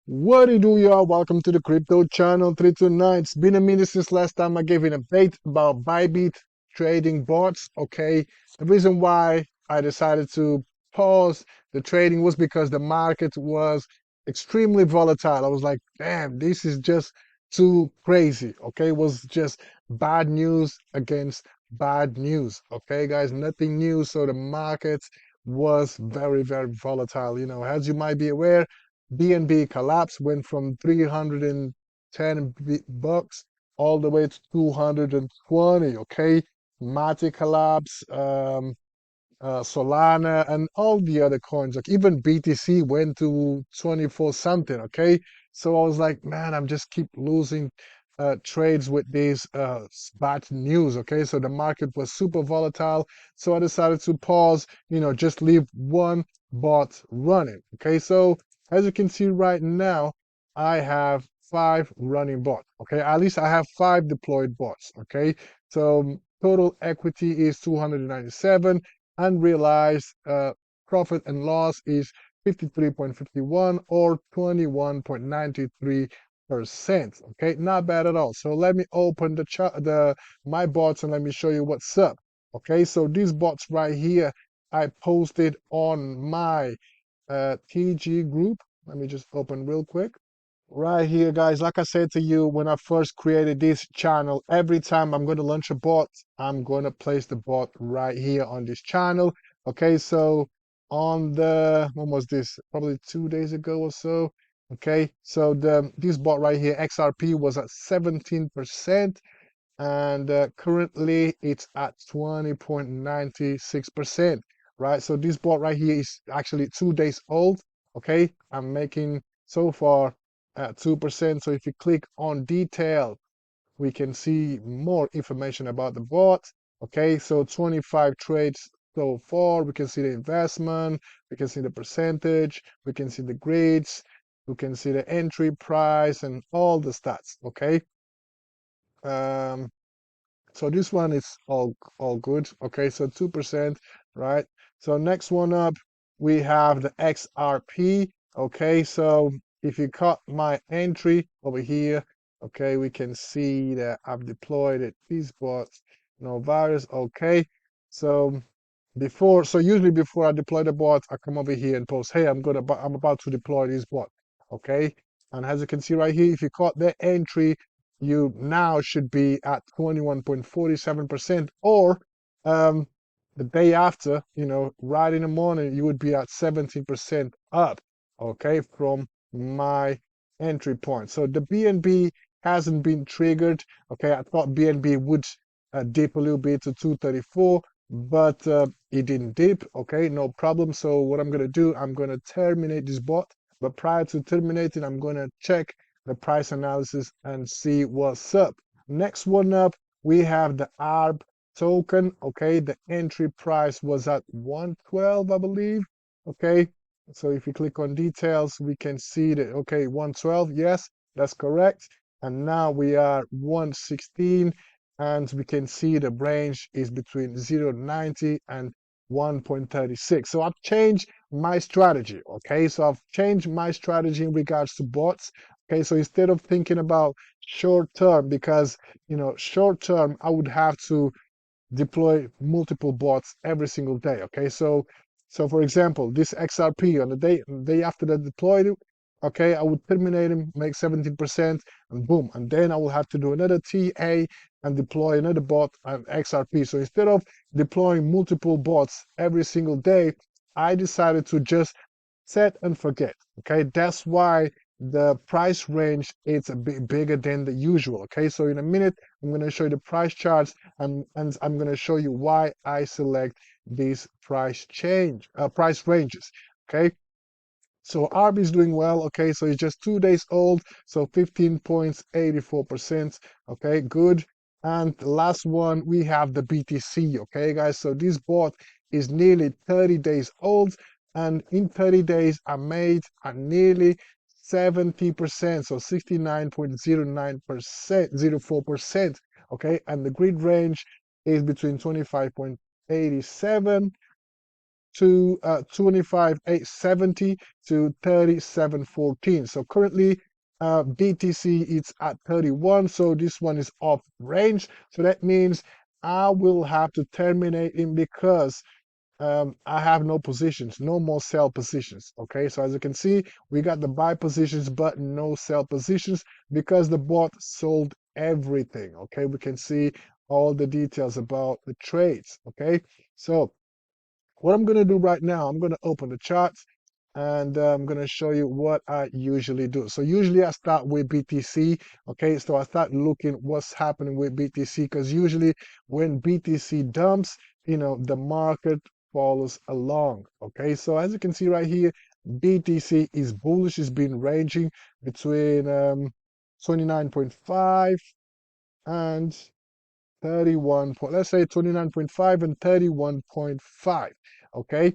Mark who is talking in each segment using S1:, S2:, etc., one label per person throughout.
S1: What do you do, y'all? Welcome to the Crypto Channel 329. It's been a minute since last time I gave an update about Bybit trading bots. Okay, the reason why I decided to pause the trading was because the market was extremely volatile. I was like, damn, this is just too crazy. Okay, it was just bad news against bad news. Okay, guys, nothing new. So the market was very, very volatile. As you might be aware, BNB collapse went from 310 bucks all the way to 220. Okay, Mati collapse, Solana, and all the other coins. Like even BTC went to 24 something. Okay, so I was like, man, I'm just keep losing trades with these bad news. Okay, so the market was super volatile. So I decided to pause. Just leave one bot running. Okay, so as you can see right now, I have 5 running bots. Okay, at least I have 5 deployed bots. Okay, so total equity is 297. Unrealized profit and loss is 53.51 or 21.93%. Okay, not bad at all. So let me open the my bots and let me show you what's up. Okay, so these bots right here, I posted on my TG group. Let me just open real quick. Right here, guys, like I said to you when I first created this channel, every time I'm going to launch a bot, I'm going to place the bot right here on this channel. Okay, so on when was this? Probably 2 days ago or so. Okay, so this bot right here, XRP, was at 17%, and currently it's at 20.96%. Right, so this bot right here is actually 2 days old. Okay, I'm making so far at 2%. So if you click on detail, we can see more information about the bot. Okay, so 25 trades so far. We can see the investment, we can see the percentage, we can see the grades, we can see the entry price and all the stats. Okay, um, so this one is all good. Okay, so 2%, right? So next one up, we have the XRP. Okay, so if you cut my entry over here, okay, we can see that I've deployed it. These bots, no virus. Okay, so usually before I deploy the bot, I come over here and post, hey, I'm about to deploy this bot. Okay, and as you can see right here, if you cut the entry, you now should be at 21.47%, or um, the day after, right in the morning, you would be at 17% up, okay, from my entry point. So the BNB hasn't been triggered. Okay, I thought BNB would dip a little bit to 234, but it didn't dip. Okay, no problem. So what I'm going to do, I'm going to terminate this bot, but prior to terminating, I'm going to check the price analysis and see what's up. Next one up, we have the ARB token. Okay, the entry price was at 112, I believe. Okay, so if you click on details, we can see that, okay, 112, yes, that's correct. And now we are 116, and we can see the range is between 0.90 and 1.36. So I've changed my strategy. Okay, so I've changed my strategy in regards to bots. Okay, so instead of thinking about short term, because short term I would have to deploy multiple bots every single day. Okay, so for example, this XRP on the day after I deployed it, okay, I would terminate him, make 17%, and boom, and then I will have to do another TA and deploy another bot and XRP. So instead of deploying multiple bots every single day, I decided to just set and forget. Okay, that's why the price range is a bit bigger than the usual. Okay, so in a minute I'm going to show you the price charts, and I'm going to show you why I select these price ranges. Okay, so ARB is doing well. Okay, so it's just 2 days old, so 15.84%. Okay, good. And the last one, we have the BTC. Okay, guys, so this bot is nearly 30 days old, and in 30 days I made a nearly 70%, so 69.09%, 04%. Okay, and the grid range is between 25.87 to 25,870 to 37.14. So currently BTC is at 31, so this one is off range. So that means I will have to terminate in because I have no positions, no more sell positions. Okay, so as you can see, we got the buy positions, but no sell positions because the bot sold everything. Okay, we can see all the details about the trades. Okay, so what I'm going to do right now, I'm going to open the charts and I'm going to show you what I usually do. So usually I start with BTC. Okay, so I start looking what's happening with BTC because usually when BTC dumps, the market follows along. Okay, so as you can see right here, BTC is bullish. It's been ranging between 29.5 and 31 point, let's say 29.5 and 31.5. Okay,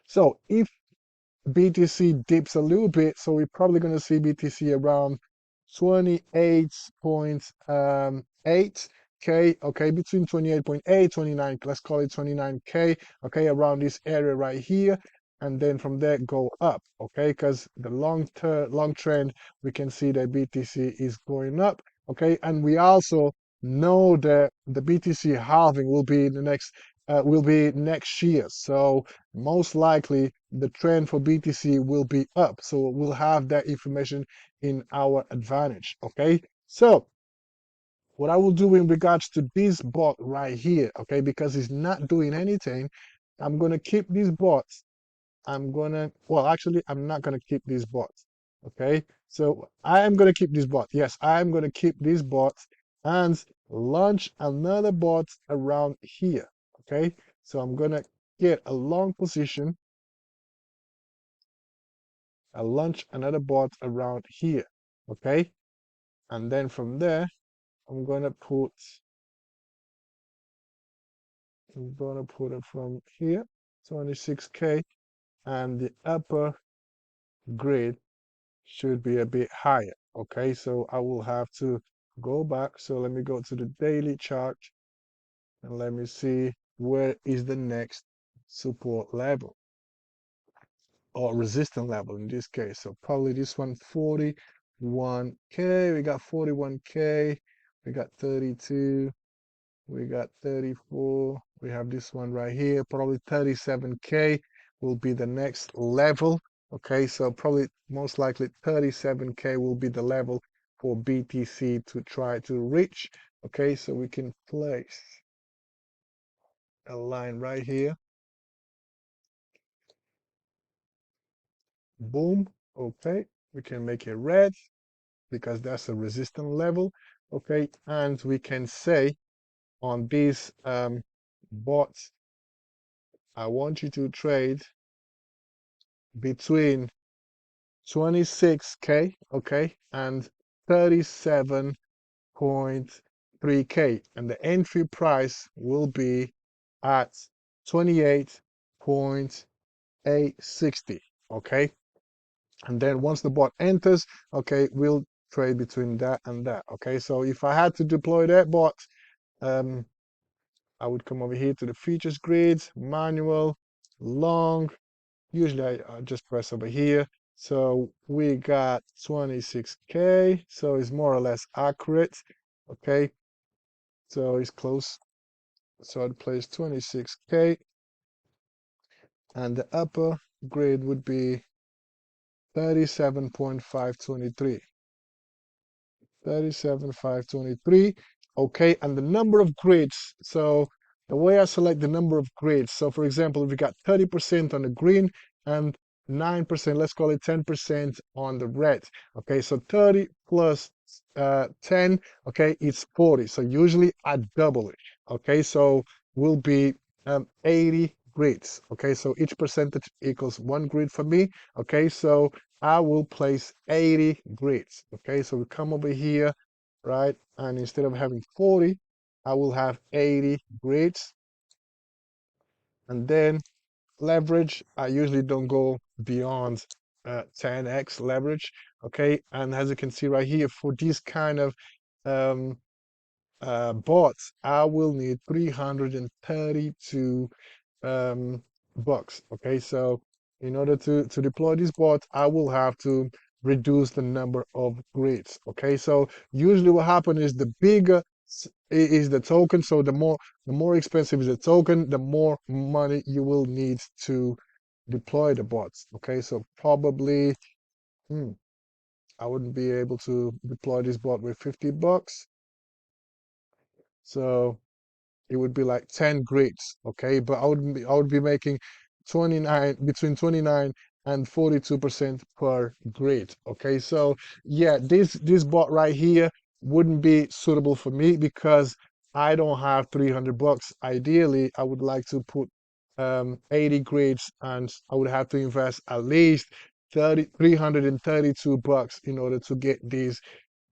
S1: so if BTC dips a little bit, so we're probably going to see BTC around 28.8k. Okay, between 28.8, 29, let's call it 29k. Okay, around this area right here, and then from there go up. Okay, because the long trend, we can see that BTC is going up. Okay, and we also know that the BTC halving will be next year. So most likely the trend for BTC will be up. So we'll have that information in our advantage. Okay, so what I will do in regards to this bot right here, okay, because it's not doing anything, I'm going to keep these bots. Well, actually, I'm not going to keep these bots. Okay, so I am going to keep this bot. Yes, I am going to keep these bots and launch another bot around here. Okay, so I'm going to get a long position. I launch another bot around here. Okay, and then from there, I'm going to put it from here, 26k, and the upper grid should be a bit higher. Okay, so I will have to go back. So let me go to the daily chart and let me see where is the next support level or resistance level in this case. So probably this one, 41k. We got 41k. We got 32. We got 34. We have this one right here. Probably 37k will be the next level. Okay, so probably most likely 37k will be the level for BTC to try to reach. Okay, so we can place a line right here. Boom. Okay, we can make it red because that's a resistance level. Okay, and we can say on these bots, I want you to trade between 26k, okay, and 37.3k, and the entry price will be at 28.860, okay. And then once the bot enters, okay, we'll trade between that and that. Okay, so if I had to deploy that bot, I would come over here to the features grids, manual, long. Usually I just press over here. So we got 26k, so it's more or less accurate. Okay, so it's close. So I'd place 26k, and the upper grid would be 37.523. 37,523. Okay, and the number of grids. So the way I select the number of grids. So for example, if we got 30% on the green and 9%, let's call it 10% on the red. Okay, so 30 plus 10, okay, it's 40. So usually I double it. Okay, so will be 80 grids. Okay, so each percentage equals 1 grid for me. Okay, so I will place 80 grids. Okay, so we come over here, right? And instead of having 40, I will have 80 grids. And then leverage, I usually don't go beyond 10x leverage. Okay, and as you can see right here, for these kind of um, bots, I will need 332 bucks. Okay, so in order to deploy this bot, I will have to reduce the number of grids. Okay, so usually what happens is the bigger is the token, so the more expensive is the token, the more money you will need to deploy the bots. Okay, so probably I wouldn't be able to deploy this bot with 50 bucks. So it would be like 10 grids, okay? But I would be making 29 between 29 and 42% per grid, okay? So yeah, this bot right here wouldn't be suitable for me because I don't have 300 bucks. Ideally, I would like to put 80 grids, and I would have to invest at least 332 bucks in order to get these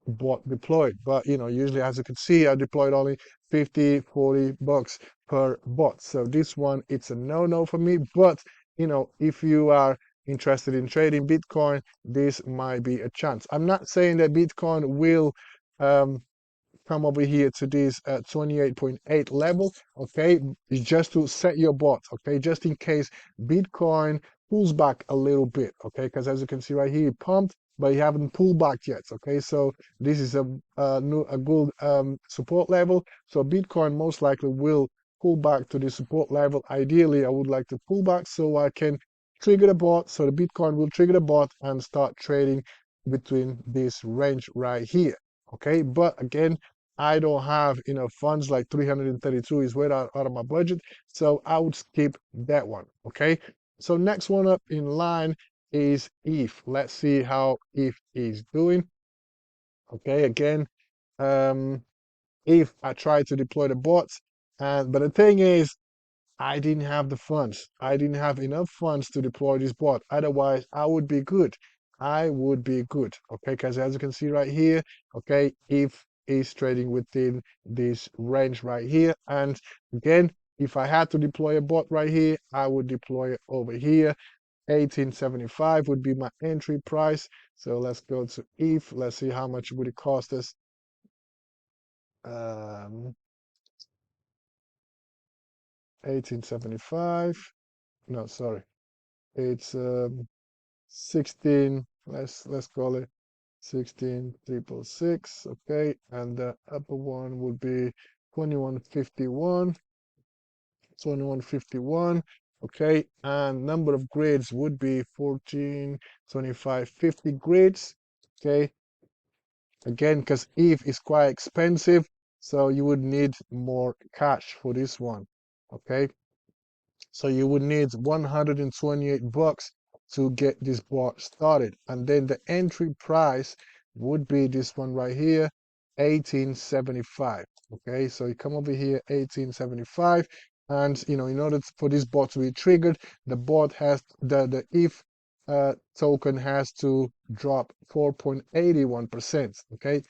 S1: bot deployed. But usually, as you can see, I deployed only 50, 40 bucks per bot. So this one, it's a no-no for me. But if you are interested in trading Bitcoin, this might be a chance. I'm not saying that Bitcoin will um, come over here to this 28.8 level. Okay, it's just to set your bot. Okay, just in case Bitcoin pulls back a little bit. Okay, because as you can see right here, it pumped, but it haven't pulled back yet. Okay, so this is a good support level. So Bitcoin most likely will pull back to the support level. Ideally, I would like to pull back so I can trigger the bot. So the Bitcoin will trigger the bot and start trading between this range right here. Okay, but again, I don't have enough funds, like 332 is way out of my budget. So I would skip that one. Okay. So next one up in line is ETH. Let's see how ETH is doing. Okay. Again, ETH, I tried to deploy the bots, but the thing is, I didn't have the funds. I didn't have enough funds to deploy this bot. Otherwise, I would be good. I would be good. Okay, because as you can see right here, okay, if is trading within this range right here. And again, if I had to deploy a bot right here, I would deploy it over here. 1875 would be my entry price. So let's go to ETH. Let's see how much would it cost us. Um, 1875. No, sorry. It's 16, let's call it 16,666, okay, and the upper one would be 2151, 2151, okay, and number of grids would be 14, 25, 50 grids, okay, again, because ETH is quite expensive, so you would need more cash for this one, okay. So you would need 128 bucks to get this bot started. And then the entry price would be this one right here, 1875. Okay, so you come over here, 1875. And in order for this bot to be triggered, the bot has the ETH token has to drop 4.81%. Okay,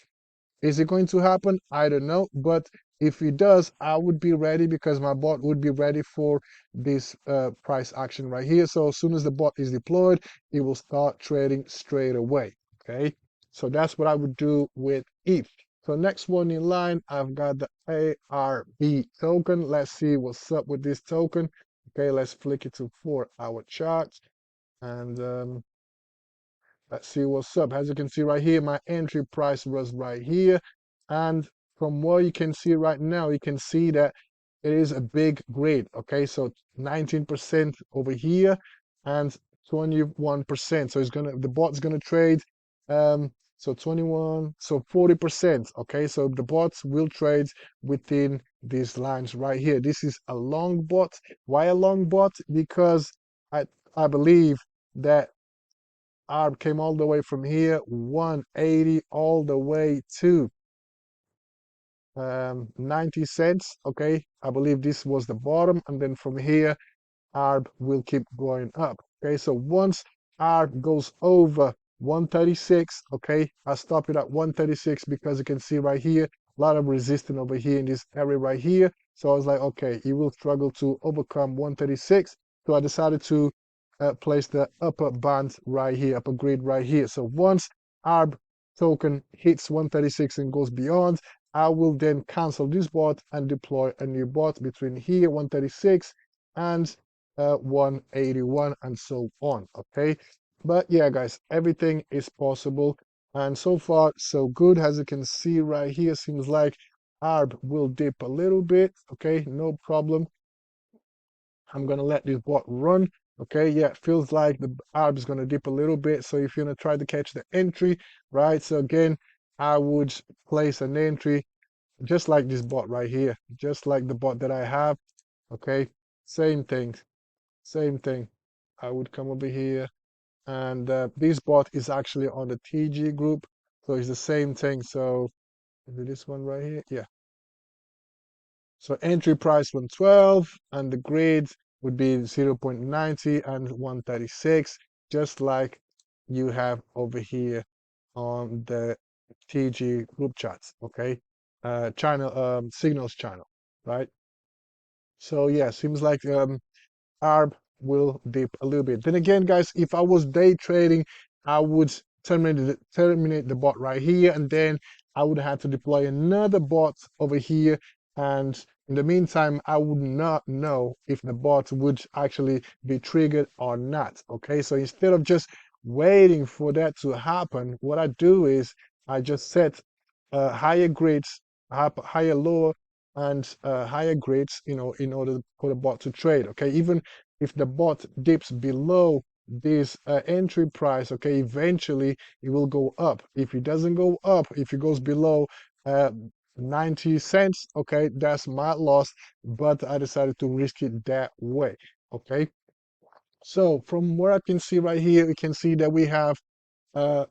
S1: is it going to happen? I don't know. But if it does, I would be ready because my bot would be ready for this price action right here. So as soon as the bot is deployed, it will start trading straight away. Okay. So that's what I would do with ETH. So next one in line, I've got the ARB token. Let's see what's up with this token. Okay, let's flick it to 4-hour charts. And let's see what's up. As you can see right here, my entry price was right here. And from what you can see right now, you can see that it is a big grade. Okay, so 19% over here and 21%. So the bot's gonna trade so 21, so 40%. Okay, so the bots will trade within these lines right here. This is a long bot. Why a long bot? Because I I believe that ARB came all the way from here, 180 all the way to 90 cents. Okay, I believe this was the bottom, and then from here, ARB will keep going up. Okay, so once ARB goes over 136, okay, I stop it at 136 because you can see right here, a lot of resistance over here in this area right here. So I was like, okay, you will struggle to overcome 136. So I decided to place the upper band right here, upper grid right here. So once ARB token hits 136 and goes beyond, I will then cancel this bot and deploy a new bot between here, 136, and 181, and so on. Okay, but yeah, guys, everything is possible, and so far so good. As you can see right here, seems like ARB will dip a little bit. Okay, no problem. I'm gonna let this bot run. Okay, yeah, it feels like the ARB is gonna dip a little bit. So if you're gonna try to catch the entry, right? So again, I would place an entry just like this bot right here, just like the bot that I have. Okay, same thing, same thing. I would come over here, and this bot is actually on the TG group, so it's the same thing. So is it this one right here? Yeah. So entry price 112, and the grades would be 0.90 and 136, just like you have over here on the TG group chats. Okay, channel signals channel, right? So yeah, seems like ARB will dip a little bit. Then again, guys, if I was day trading, I would terminate the bot right here, and then I would have to deploy another bot over here. And in the meantime, I would not know if the bot would actually be triggered or not. Okay, so instead of just waiting for that to happen, what I do is I just set higher grades, higher lower and higher grades, in order for the bot to trade. Okay, even if the bot dips below this entry price, okay, eventually it will go up. If it doesn't go up, if it goes below uh, 90 cents, okay, that's my loss, but I decided to risk it that way. Okay, so from what I can see right here, we can see that we have uh,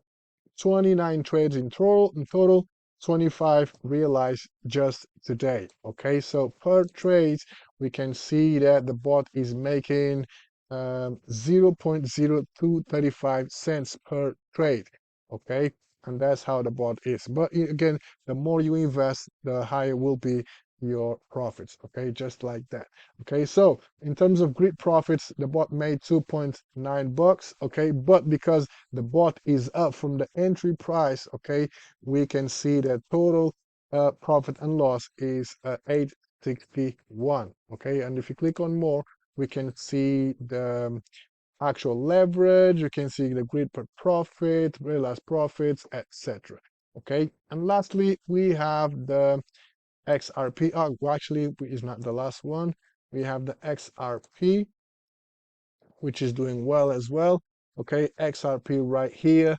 S1: 29 trades in total, 25 realized just today. Okay, so per trade, we can see that the bot is making 0.0235 cents per trade. Okay, and that's how the bot is. But again, the more you invest, the higher will be your profits. Okay, just like that. Okay, so in terms of grid profits, the bot made 2.9 bucks. Okay, but because the bot is up from the entry price, okay, we can see that total profit and loss is 861. Okay, and if you click on more, we can see the actual leverage, you can see the grid per profit, realized profits, etc. Okay, and lastly, we have the XRP. Oh, well, actually, is not the last one. We have the XRP, which is doing well as well. Okay, XRP right here.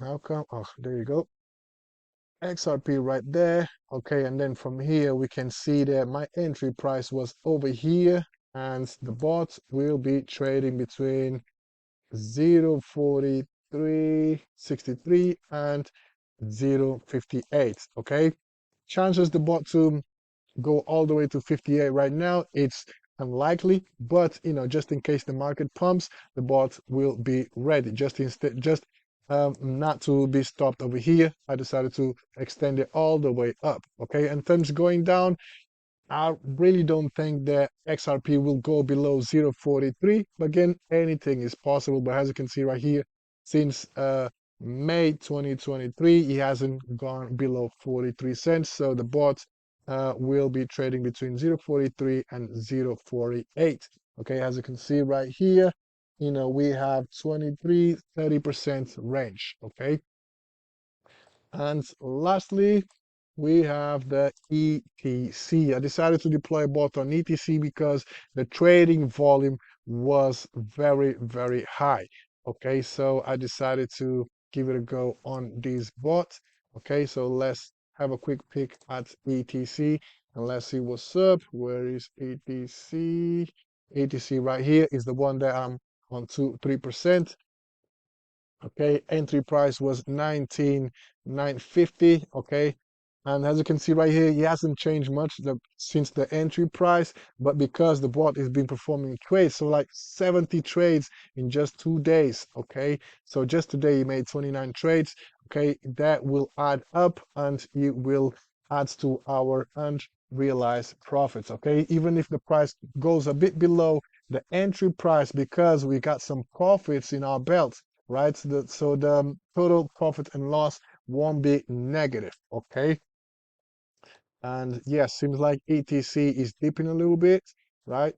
S1: How come? Oh, there you go. XRP right there. Okay, and then from here we can see that my entry price was over here, and the bot will be trading between 0.4363 and 0.58. Okay, chances the bot to go all the way to 58 right now, it's unlikely, but just in case the market pumps, the bot will be ready. Just not to be stopped over here, I decided to extend it all the way up. Okay, and terms going down, I really don't think that XRP will go below 0.43. But again, anything is possible. But as you can see right here, since May 2023, it hasn't gone below 43 cents. So the bot will be trading between 0.43 and 0.48. Okay, as you can see right here, we have 23-30% range. Okay, and lastly, we have the ETC. I decided to deploy a bot on ETC because the trading volume was very, very high. Okay, so I decided to give it a go on this bot. Okay, so let's have a quick pick at ETC and let's see what's up. Where is ETC? ETC right here is the one that I'm on 3%. Okay, entry price was 19,950. Okay, and as you can see right here, it hasn't changed much since the entry price, but because the bot has been performing trades, so like 70 trades in just 2 days. Okay, so just today he made 29 trades. Okay, that will add up and it will add to our unrealized profits. Okay, even if the price goes a bit below the entry price, because we got some profits in our belt, right? So the total profit and loss won't be negative. Okay, and yes, seems like ETC is dipping a little bit. right?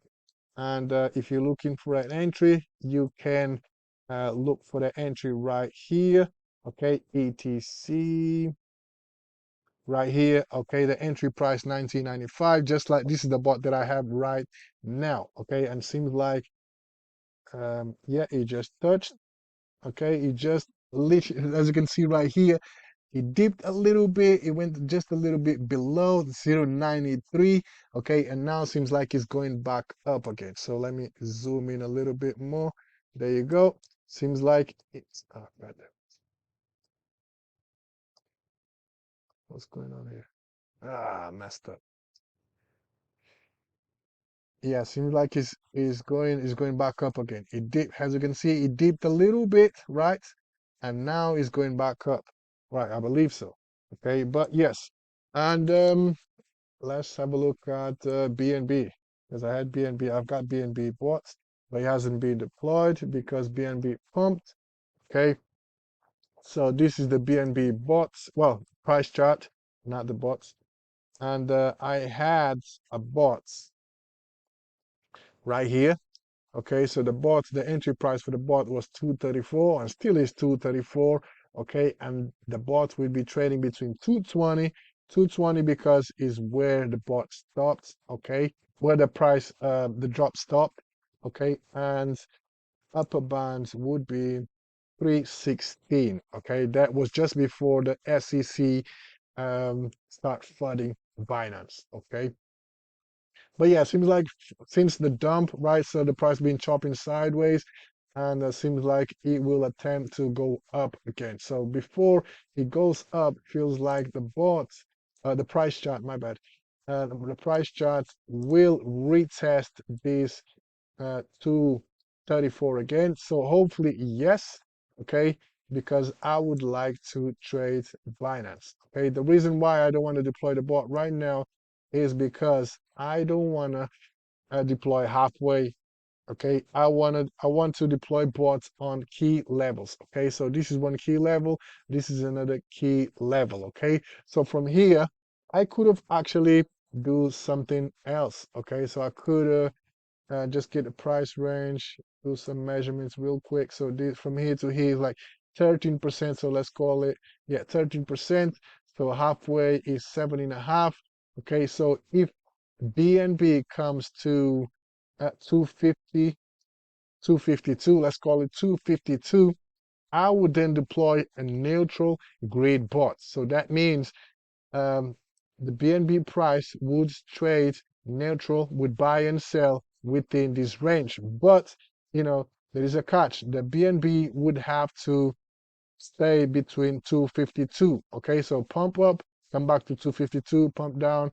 S1: And if you're looking for an entry, you can look for the entry right here. Okay, ETC right here. Okay, the entry price 19.95, just like this is the bot that I have right now. Okay, and seems like yeah, it just touched. Okay, it just literally, as you can see right here, it dipped a little bit. It went just a little bit below 0.93. Okay, and now seems like it's going back up again. So let me zoom in a little bit more. There you go. Seems like it's right there. What's going on here? Messed up. Yeah, seems like it's going back up again. It dipped, as you can see, it dipped a little bit, right? And now it's going back up. Right, I believe so. Okay, but yes. And let's have a look at BNB, because I had BNB. I've got BNB bought, but it hasn't been deployed because BNB pumped. Okay, so this is the BNB bots. Well, price chart, not the bots. And I had a bots right here. Okay, so the entry price for the bot was 234 and still is 234. Okay, and the bot will be trading between 220 because is where the bot stopped. Okay, where the price, the drop stopped. Okay, and upper bands would be 316. Okay, that was just before the SEC start flooding Binance. Okay, but yeah, seems like since the dump, right? So the price been chopping sideways, and seems like it will attempt to go up again. So before it goes up, feels like the price chart, my bad, the price chart will retest this 234 again. So hopefully, yes, okay, because I would like to trade Binance. Okay, the reason why I don't want to deploy the bot right now is because I don't want to deploy halfway. Okay, I want to deploy bots on key levels. Okay, so this is one key level, this is another key level. Okay, so from here I could have actually do something else. Okay, so I could just get the price range, do some measurements real quick. So this from here to here is like 13%. So let's call it, yeah, 13%. So halfway is 7.5. Okay, so if BNB comes to 250, 252, let's call it 252, I would then deploy a neutral grid bot. So that means um, the BNB price would trade neutral, would buy and sell within this range. But, there is a catch. The BNB would have to stay between 252. Okay, so pump up, come back to 252, pump down,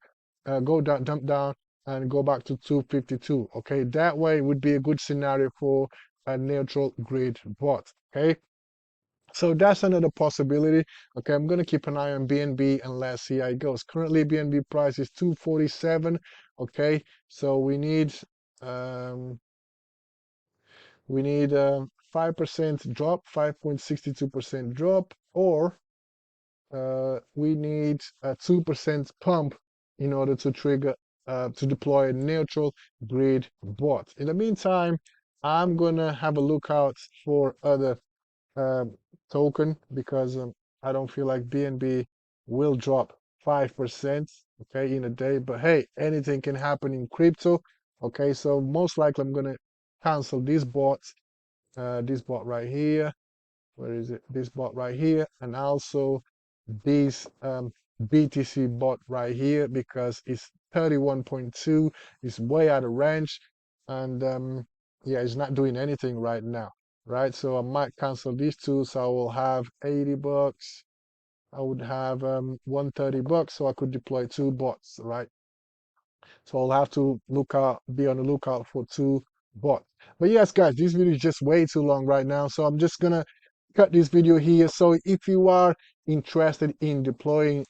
S1: go down, dump down, and go back to 252. Okay, that way would be a good scenario for a neutral grid bot. Okay, so that's another possibility. Okay, I'm gonna keep an eye on BNB and let's see how it goes. Currently, BNB price is 247. Okay, so um, we need 5% drop, 5.62% drop, or we need a 2% pump in order to trigger to deploy a neutral grid bot. In the meantime, I'm gonna have a lookout for other uh, token because I don't feel like BNB will drop 5%, okay, in a day. But hey, anything can happen in crypto. Okay, so most likely I'm gonna cancel this bot right here. Where is it? This bot right here, and also this BTC bot right here because it's 31.2. It's way out of range, and yeah, it's not doing anything right now, right? So I might cancel these two, so I will have 80 bucks. I would have 130 bucks, so I could deploy two bots, right? So I'll have to be on the lookout for two bots. But yes, guys, this video is just way too long right now. So I'm just gonna cut this video here. So if you are interested in deploying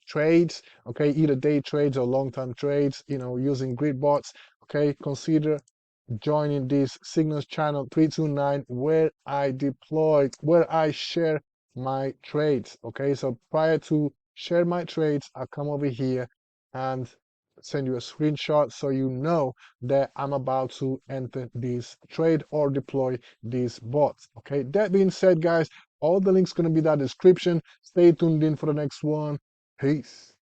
S1: trades, okay, either day trades or long-term trades, using grid bots, okay, consider joining this Signals channel 329 where I share my trades. Okay, so prior to share my trades, I come over here and send you a screenshot so you know that I'm about to enter this trade or deploy these bots. Okay, that being said, guys, all the links going to be in that description. Stay tuned in for the next one. Peace.